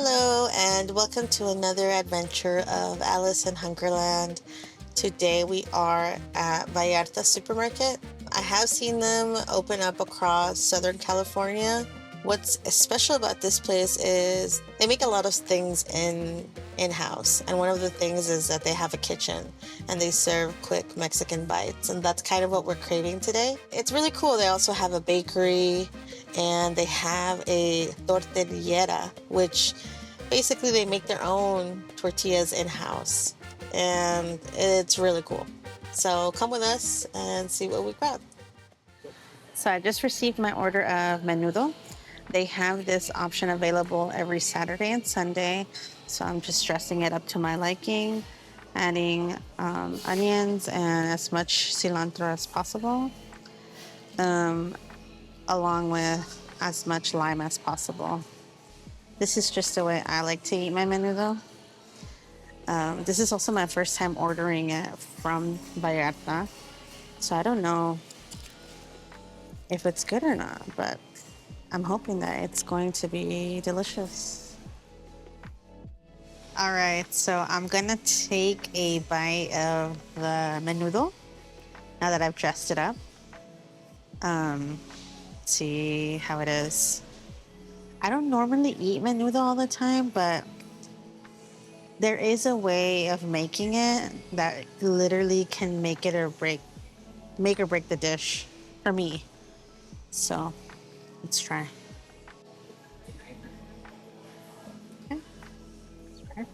Hello, and welcome to another adventure of Alice in Hungerland. Today we are at Vallarta Supermarket. I have seen them open up across Southern California. What's special about this place is they make a lot of things in-house, and one of the things is that they have a kitchen and they serve quick Mexican bites, and that's kind of what we're craving today. It's really cool. They also have a bakery and they have a tortillera, which basically they make their own tortillas in-house, and it's really cool. So come with us and see what we grab. So I just received my order of Menudo. They have this option available every Saturday and Sunday, so I'm just dressing it up to my liking, adding onions and as much cilantro as possible, along with as much lime as possible. This is just the way I like to eat my menudo. This is also my first time ordering it from Vallarta, so I don't know if it's good or not, but I'm hoping that it's going to be delicious. All right, so I'm gonna take a bite of the menudo now that I've dressed it up. See how it is. I don't normally eat menudo all the time, but there is a way of making it that literally can make or break the dish for me. So let's try. Okay.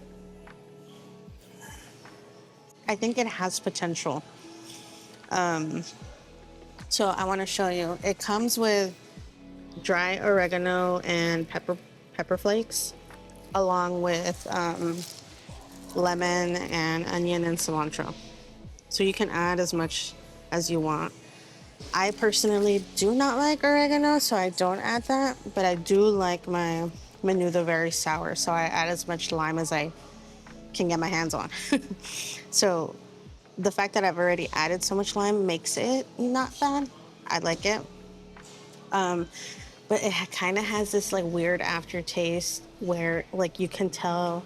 I think it has potential. So I want to show you. It comes with dry oregano and pepper flakes, along with lemon and onion and cilantro. So you can add as much as you want. I personally do not like oregano, so I don't add that, but I do like my menudo very sour, so I add as much lime as I can get my hands on. So the fact that I've already added so much lime makes it not bad. I like it. But it kind of has this like weird aftertaste where like you can tell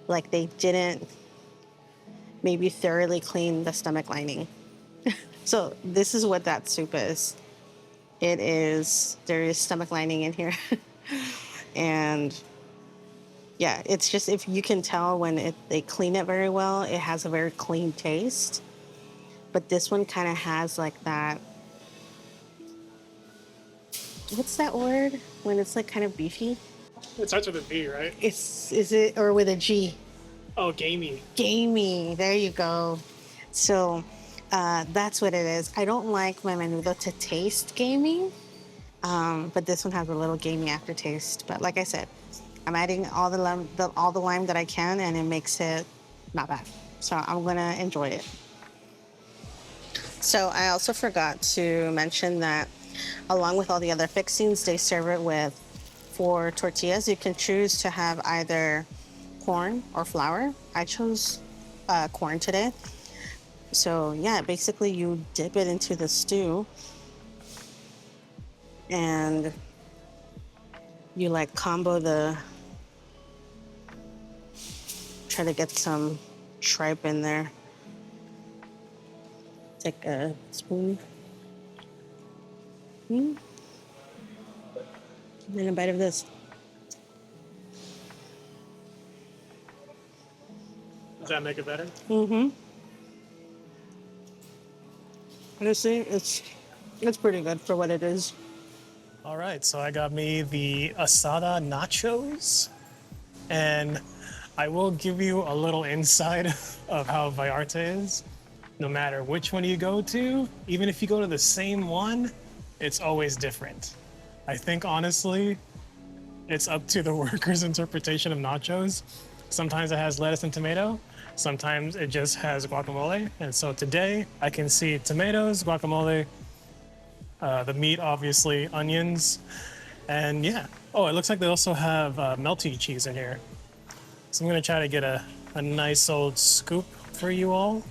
like they didn't maybe thoroughly clean the stomach lining. So this is what that soup is. There is stomach lining in here. And yeah, it's just, if you can tell when they clean it very well, it has a very clean taste. But this one kind of has like that, what's that word? When it's like kind of beefy? It starts with a V, right? Is it, or with a G? Oh, gamey. Gamey, there you go. So that's what it is. I don't like my menudo to taste gamey, but this one has a little gamey aftertaste. But like I said, I'm adding all the lime that I can, and it makes it not bad. So I'm gonna enjoy it. So I also forgot to mention that along with all the other fixings, they serve it with 4 tortillas. You can choose to have either corn or flour. I chose corn today. So yeah, basically you dip it into the stew and you like combo try to get some tripe in there. Take a spoon. And then a bite of this. Does that make it better? Mm-hmm. Honestly, it's pretty good for what it is. All right, so I got me the asada nachos, and I will give you a little insight of how Vallarta is. No matter which one you go to, even if you go to the same one, it's always different. I think honestly, it's up to the worker's interpretation of nachos. Sometimes it has lettuce and tomato. Sometimes it just has guacamole. And so today I can see tomatoes, guacamole, the meat, obviously, onions, and yeah. Oh, it looks like they also have melty cheese in here. So I'm gonna try to get a nice old scoop for you all.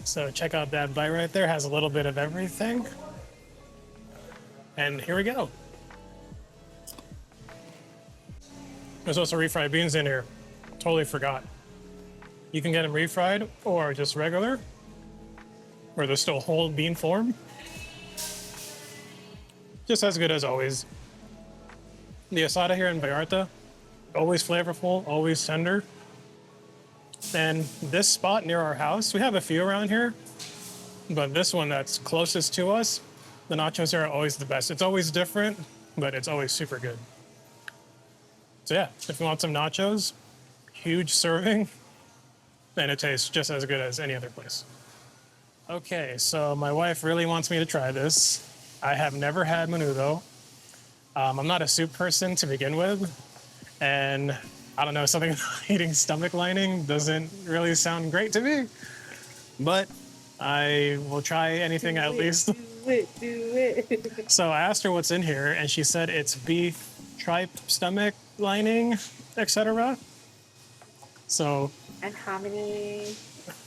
So check out that bite right there. Has a little bit of everything. And here we go. There's also refried beans in here. Totally forgot. You can get them refried or just regular, where they're still whole bean form. Just as good as always. The asada here in Vallarta, always flavorful, always tender. And this spot near our house, we have a few around here, but this one that's closest to us, the nachos here are always the best. It's always different, but it's always super good. So yeah, if you want some nachos, huge serving, and it tastes just as good as any other place. Okay, so my wife really wants me to try this. I have never had menudo. I'm not a soup person to begin with, and I don't know, something about eating stomach lining doesn't really sound great to me, but I will try anything at least. Do it. So I asked her what's in here, and she said it's beef, tripe, stomach lining, etc. So. And how many?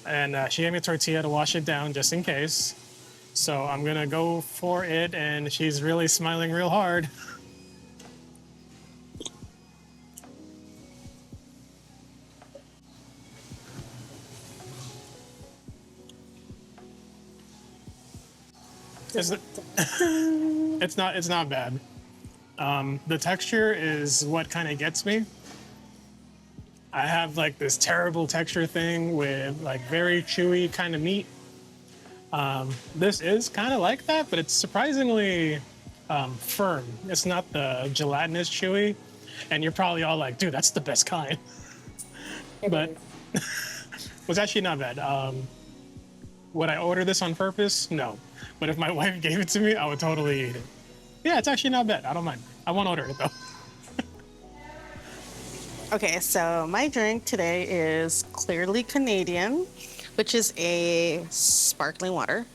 And she gave me a tortilla to wash it down just in case. So I'm gonna go for it, and she's really smiling real hard. It's not bad. The texture is what kind of gets me. I have like this terrible texture thing with like very chewy kind of meat. This is kind of like that, but it's surprisingly firm. It's not the gelatinous chewy, and you're probably all like, "Dude, that's the best kind." But it was actually not bad. Would I order this on purpose? No. But if my wife gave it to me, I would totally eat it. Yeah, it's actually not bad. I don't mind. I won't order it though. Okay, so my drink today is Clearly Canadian, which is a sparkling water,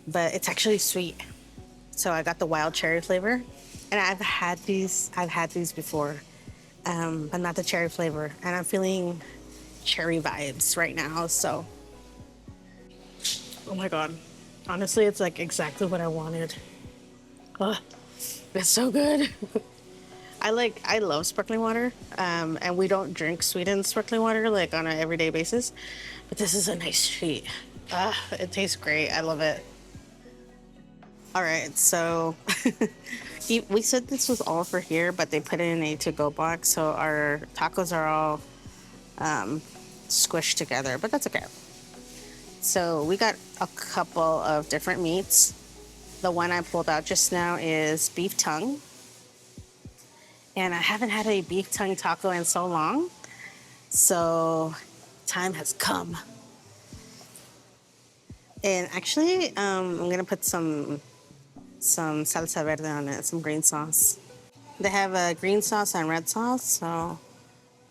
but it's actually sweet. So I got the wild cherry flavor, and I've had these before, but not the cherry flavor. And I'm feeling cherry vibes right now. So, oh my god, honestly, it's like exactly what I wanted. Oh, it's so good. I love sparkling water, and we don't drink sweetened sparkling water like on an everyday basis, but this is a nice treat. It tastes great. I love it. All right, so we said this was all for here, but they put it in a to-go box, so our tacos are all squished together, but that's okay. So we got a couple of different meats. The one I pulled out just now is beef tongue. And I haven't had a beef tongue taco in so long. So time has come. And actually, I'm gonna put some salsa verde on it, some green sauce. They have a green sauce and red sauce, so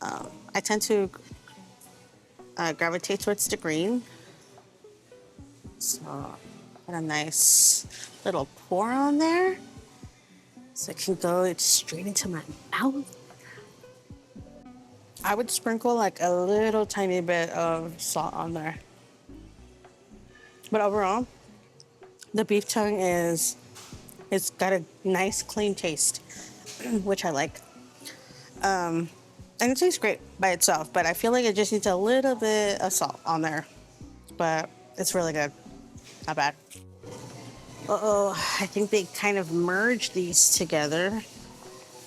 I tend to gravitate towards the green. So put a nice little pour on there. So it can go straight into my mouth. I would sprinkle like a little tiny bit of salt on there. But overall, the beef tongue it's got a nice clean taste, which I like. And it tastes great by itself, but I feel like it just needs a little bit of salt on there. But it's really good. Not bad. Uh-oh, I think they kind of merged these together.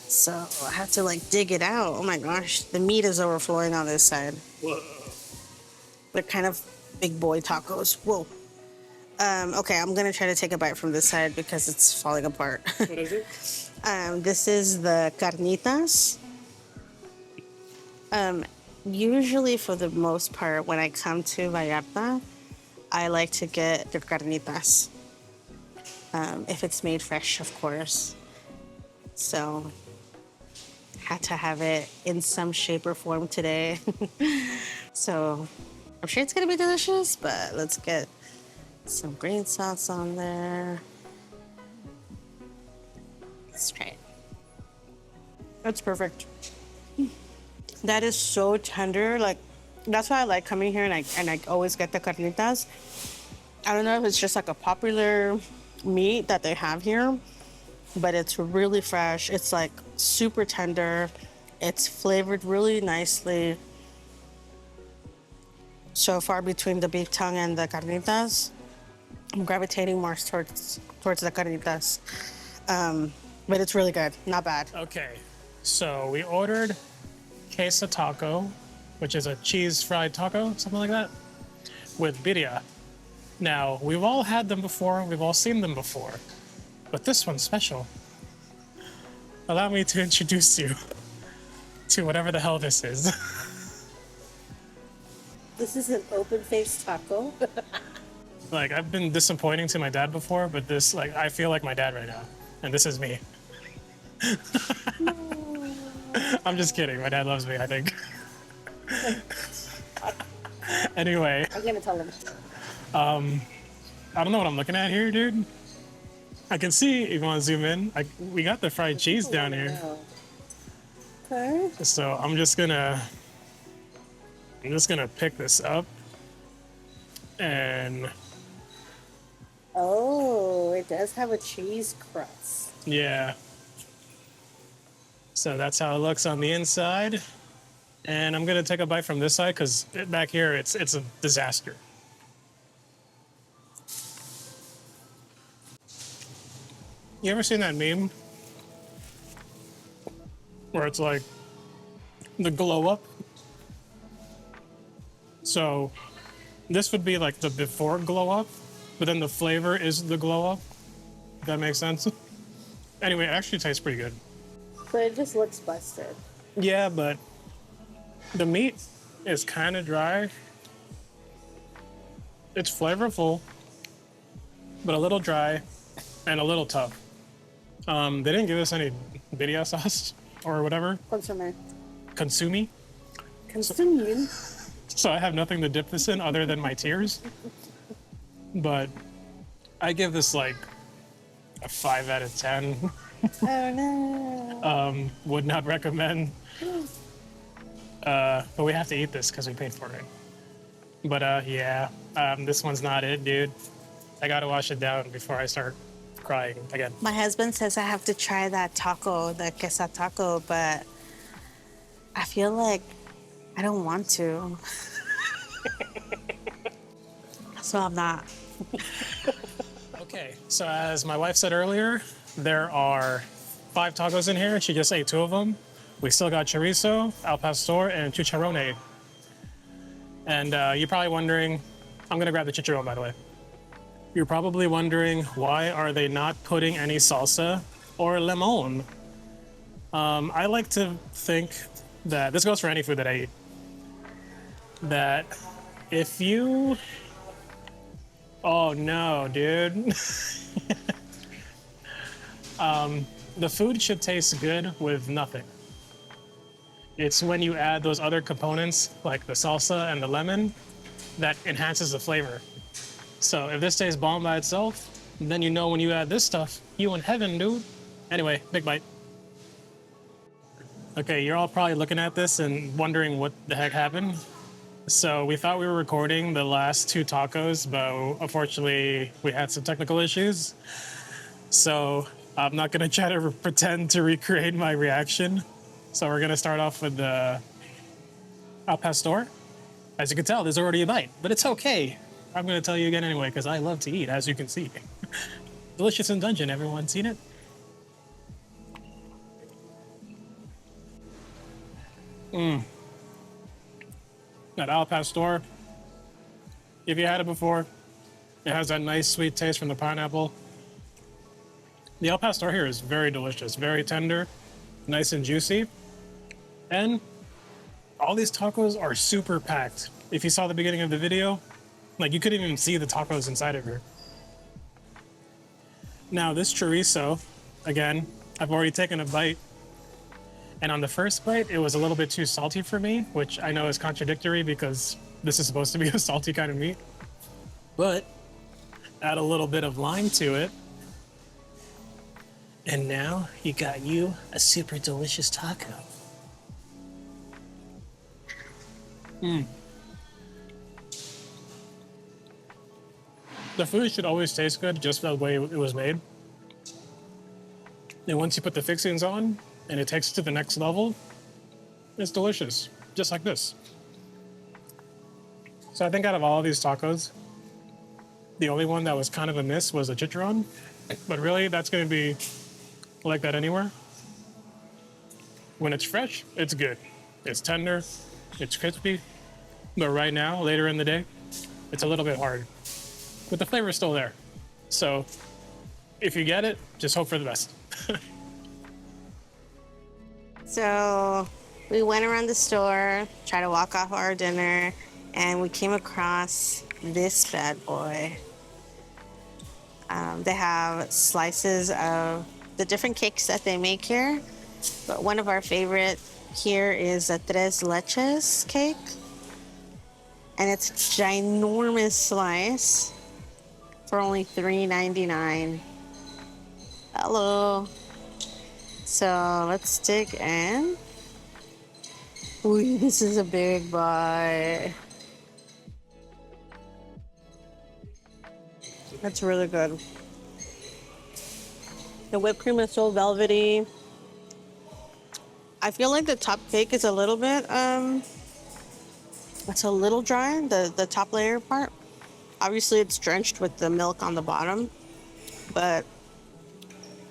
So I have to like dig it out. Oh my gosh, the meat is overflowing on this side. Whoa. They're kind of big boy tacos. Whoa. Okay, I'm gonna try to take a bite from this side because it's falling apart. What is it? This is the carnitas. Usually for the most part, when I come to Vallarta, I like to get the carnitas. If it's made fresh, of course. So, had to have it in some shape or form today. So, I'm sure it's gonna be delicious, but let's get some green sauce on there. Let's try it. That's perfect. That is so tender. Like, that's why I like coming here, and I always get the carnitas. I don't know if it's just like a popular meat that they have here, but it's really fresh. It's like super tender. It's flavored really nicely. So far between the beef tongue and the carnitas, I'm gravitating more towards the carnitas. But it's really good, not bad. Okay, so we ordered queso taco, which is a cheese fried taco, something like that, with birria. Now, we've all had them before, we've all seen them before, but this one's special. Allow me to introduce you to whatever the hell this is. This is an open-faced taco. Like, I've been disappointing to my dad before, but this, like, I feel like my dad right now, and this is me. I'm just kidding, my dad loves me, I think. Anyway, I'm gonna tell him. I don't know what I'm looking at here, dude. I can see, if you want to zoom in, we got the fried cheese down here. Okay. So I'm just gonna pick this up and Oh, it does have a cheese crust. yeah. So that's how it looks on the inside. And I'm gonna take a bite from this side because back here it's a disaster. You ever seen that meme where it's like the glow up? So this would be like the before glow up, but then the flavor is the glow up. If that makes sense. Anyway, it actually tastes pretty good. But it just looks busted. Yeah, but the meat is kind of dry. It's flavorful, but a little dry and a little tough. They didn't give us any birria sauce or whatever. Consomme. Consumi. Consume. So I have nothing to dip this in other than my tears. But I give this like a 5 out of 10. Oh no. Would not recommend. But we have to eat this because we paid for it. But yeah, this one's not it, dude. I gotta wash it down before I start crying again. My husband says I have to try that taco, the queso taco, but I feel like I don't want to. So I'm not. Okay, so as my wife said earlier, there are 5 tacos in here. She just ate 2 of them. We still got chorizo, al pastor, and chicharrone. And you're probably wondering, I'm gonna grab the chicharrone, by the way. You're probably wondering, why are they not putting any salsa or lemon? I like to think that, this goes for any food that I eat, that if you, oh no, dude. The food should taste good with nothing. It's when you add those other components, like the salsa and the lemon, that enhances the flavor. So if this tastes bomb by itself, then you know when you add this stuff, you in heaven, dude. Anyway, big bite. Okay, you're all probably looking at this and wondering what the heck happened. So we thought we were recording the last 2 tacos, but unfortunately we had some technical issues. So I'm not gonna try to pretend to recreate my reaction. So we're gonna start off with the al pastor. As you can tell, there's already a bite, but it's okay. I'm gonna tell you again anyway, because I love to eat, as you can see. Delicious in Dungeon, everyone seen it? That al pastor, if you had it before, it has that nice sweet taste from the pineapple. The al pastor here is very delicious, very tender, nice and juicy. And all these tacos are super packed. If you saw the beginning of the video, like you couldn't even see the tacos inside of here. Now this chorizo, again, I've already taken a bite. And on the first bite, it was a little bit too salty for me, which I know is contradictory because this is supposed to be a salty kind of meat. But add a little bit of lime to it. And now you got you a super delicious taco. The food should always taste good just the way it was made. And once you put the fixings on, and it takes it to the next level. It's delicious, just like this. So I think out of all of these tacos, the only one that was kind of a miss was the chicharron. But really, that's going to be like that anywhere. When it's fresh, it's good. It's tender, it's crispy. But right now, later in the day, it's a little bit hard. But the flavor is still there. So if you get it, just hope for the best. So we went around the store, tried to walk off our dinner, and we came across this bad boy. They have slices of the different cakes that they make here, but one of our favorite here is a Tres Leches cake, and it's a ginormous slice for only $3.99. Hello. So let's dig in. Ooh, this is a big bite. That's really good. The whipped cream is so velvety. I feel like the top cake is a little bit, it's a little dry, the top layer part. Obviously, it's drenched with the milk on the bottom, but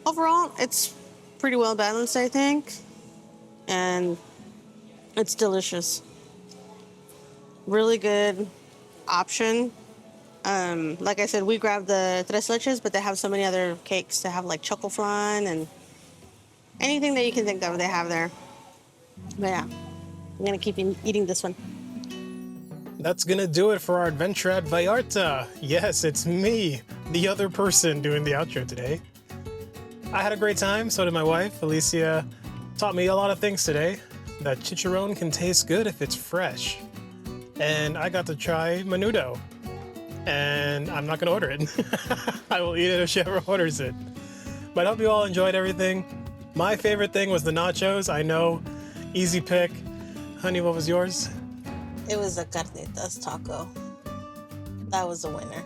overall, it's pretty well balanced, I think, and it's delicious. Really good option. Like I said, we grabbed the Tres Leches, but they have so many other cakes. They have like Choco Flan and anything that you can think of, they have there. But yeah, I'm gonna keep eating this one. That's gonna do it for our adventure at Vallarta. Yes, it's me, the other person doing the outro today. I had a great time, so did my wife. Alicia taught me a lot of things today. That chicharron can taste good if it's fresh. And I got to try Menudo. And I'm not gonna order it. I will eat it if she ever orders it. But I hope you all enjoyed everything. My favorite thing was the nachos. I know, easy pick. Honey, what was yours? It was a carnitas taco. That was a winner.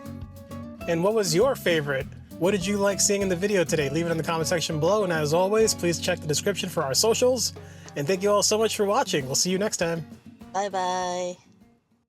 And what was your favorite? What did you like seeing in the video today? Leave it in the comment section below. And as always, please check the description for our socials. And thank you all so much for watching. We'll see you next time. Bye-bye.